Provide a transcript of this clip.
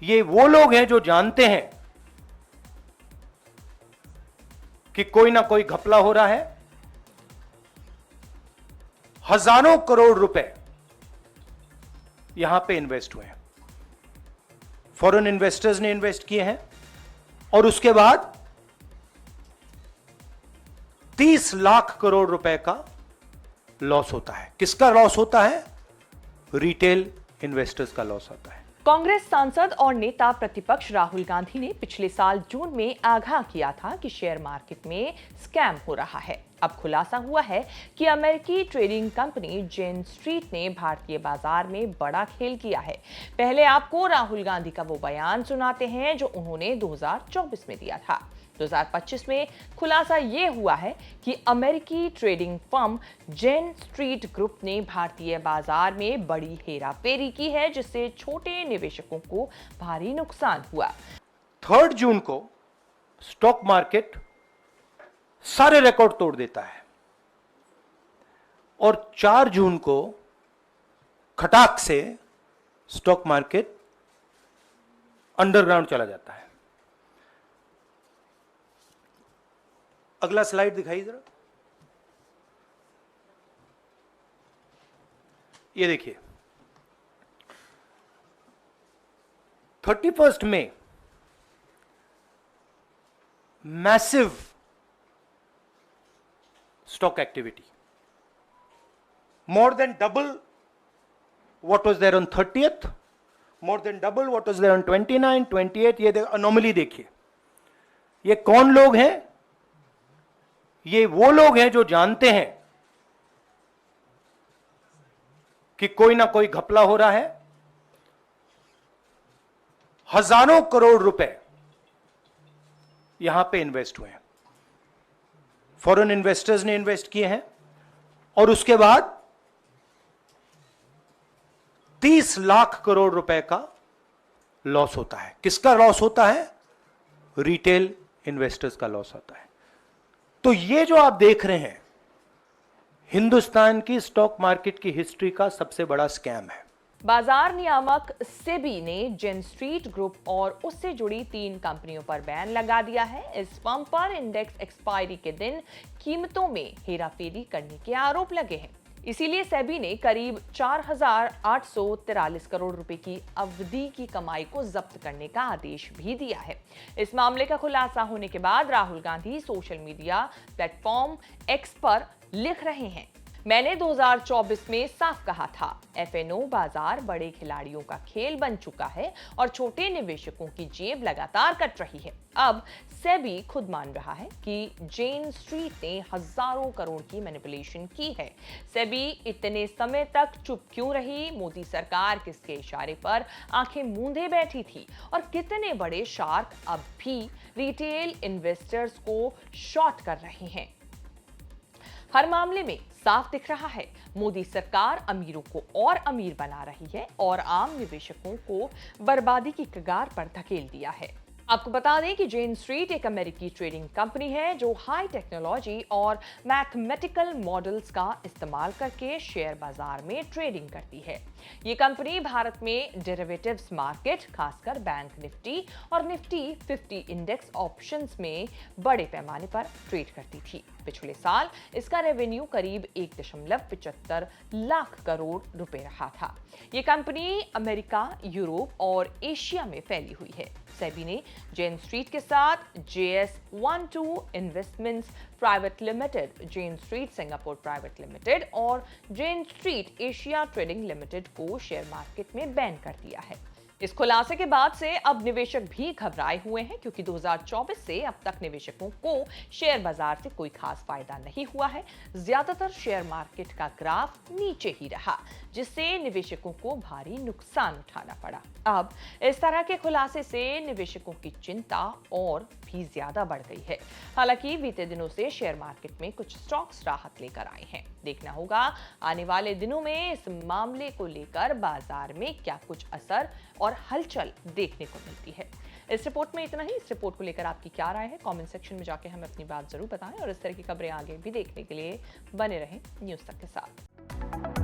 ये वो लोग हैं जो जानते हैं कि कोई ना कोई घपला हो रहा है। हजारों करोड़ रुपए यहां पे इन्वेस्ट हुए हैं, फॉरेन इन्वेस्टर्स ने इन्वेस्ट किए हैं, और उसके बाद 30 लाख करोड़ रुपए का लॉस होता है। किसका लॉस होता है? रिटेल इन्वेस्टर्स का लॉस होता है। कांग्रेस सांसद और नेता प्रतिपक्ष राहुल गांधी ने पिछले साल जून में आगाह किया था कि शेयर मार्केट में स्कैम हो रहा है। अब खुलासा हुआ है कि अमेरिकी ट्रेडिंग कंपनी जेन स्ट्रीट ने भारतीय बाजार में बड़ा खेल किया है। पहले आपको राहुल गांधी का वो बयान सुनाते हैं जो उन्होंने 2024 में दिया था। 2025 में खुलासा ये हुआ है कि अमेरिकी ट्रेडिंग फर्म जेन स्ट्रीट ग्रुप ने भारतीय बाजार में बड़ी हेराफेरी की है, जिससे छोटे निवेशकों को भारी नुकसान हुआ। 3 जून को स्टॉक मार्केट सारे रिकॉर्ड तोड़ देता है और 4 जून को खटाक से स्टॉक मार्केट अंडरग्राउंड चला जाता है। अगला स्लाइड दिखाइए जरा। ये देखिए, 31 मई massive stock activity, more than double what was there on 30th, more than double what was there on 29, 28। ये अनोमली देखिए। ये कौन लोग हैं? ये वो लोग हैं जो जानते हैं कि कोई ना कोई घपला हो रहा है। हजारों करोड़ रुपए यहां पे इन्वेस्ट हुए हैं, फॉरेन इन्वेस्टर्स ने इन्वेस्ट किए हैं, और उसके बाद 30 लाख करोड़ रुपए का लॉस होता है। किसका लॉस होता है? रिटेल इन्वेस्टर्स का लॉस होता है। तो ये जो आप देख रहे हैं, हिंदुस्तान की स्टॉक मार्केट की हिस्ट्री का सबसे बड़ा स्कैम है। बाजार नियामक सेबी ने जेन स्ट्रीट ग्रुप और उससे जुड़ी 3 कंपनियों पर बैन लगा दिया है। इस फर्म पर इंडेक्स एक्सपायरी के दिन कीमतों में हेराफेरी करने के आरोप लगे हैं। इसीलिए सेबी ने करीब 4,843 करोड़ रुपए की अवधि की कमाई को जब्त करने का आदेश भी दिया है। इस मामले का खुलासा होने के बाद Rahul Gandhi social media platform x पर लिख रहे हैं, मैंने 2024 में साफ कहा था, एफएनओ बाजार बड़े खिलाड़ियों का खेल बन चुका है और छोटे निवेशकों की जेब लगातार कट रही है। अब सेबी खुद मान रहा है कि जेन स्ट्रीट ने हजारों करोड़ की मैनिपुलेशन की है। सेबी इतने समय तक चुप क्यों रही? मोदी सरकार किसके इशारे पर आंखें मूंदे बैठी थी? और कितने बड़े शार्क अब भी रिटेल इन्वेस्टर्स को शॉर्ट कर रहे हैं? हर मामले में साफ दिख रहा है, मोदी सरकार अमीरों को और अमीर बना रही है और आम निवेशकों को बर्बादी की कगार पर धकेल दिया है। आपको बता दें कि जेन स्ट्रीट एक अमेरिकी ट्रेडिंग कंपनी है जो हाई टेक्नोलॉजी और मैथमेटिकल मॉडल्स का इस्तेमाल करके शेयर बाजार में ट्रेडिंग करती है। ये कंपनी भारत में डेरिवेटिव्स मार्केट, खासकर बैंक निफ्टी और निफ्टी 50 इंडेक्स ऑप्शंस में बड़े पैमाने पर ट्रेड करती थी। पिछले साल इसका रेवेन्यू करीब 1.75 लाख करोड़ रुपए रहा था। ये कंपनी अमेरिका, यूरोप और एशिया में फैली हुई है। सेबी ने जेन स्ट्रीट के साथ JS12 इन्वेस्टमेंट्स प्राइवेट लिमिटेड, जेन स्ट्रीट सिंगापुर प्राइवेट लिमिटेड और जेन स्ट्रीट एशिया ट्रेडिंग लिमिटेड को शेयर मार्केट में बैन कर दिया है। इस खुलासे के बाद से अब निवेशक भी घबराए हुए हैं, क्योंकि 2024 से अब तक निवेशकों को शेयर बाजार से कोई खास फायदा नहीं हुआ है। ज्यादातर शेयर मार्केट का ग्राफ नीचे ही रहा, जिससे निवेशकों को भारी नुकसान उठाना पड़ा। अब इस तरह के खुलासे से निवेशकों की चिंता और भी ज्यादा बढ़ गई है। हालांकि बीते दिनों से शेयर मार्केट में कुछ स्टॉक्स राहत लेकर आए हैं। देखना होगा आने वाले दिनों में इस मामले को लेकर बाजार में क्या कुछ असर और हलचल देखने को मिलती है। इस रिपोर्ट में इतना ही। इस रिपोर्ट को लेकर आपकी क्या राय है? कमेंट सेक्शन में जाके हमें अपनी बात जरूर बताएं और इस तरह की खबरें आगे भी देखने के लिए बने रहें न्यूज़ तक के साथ।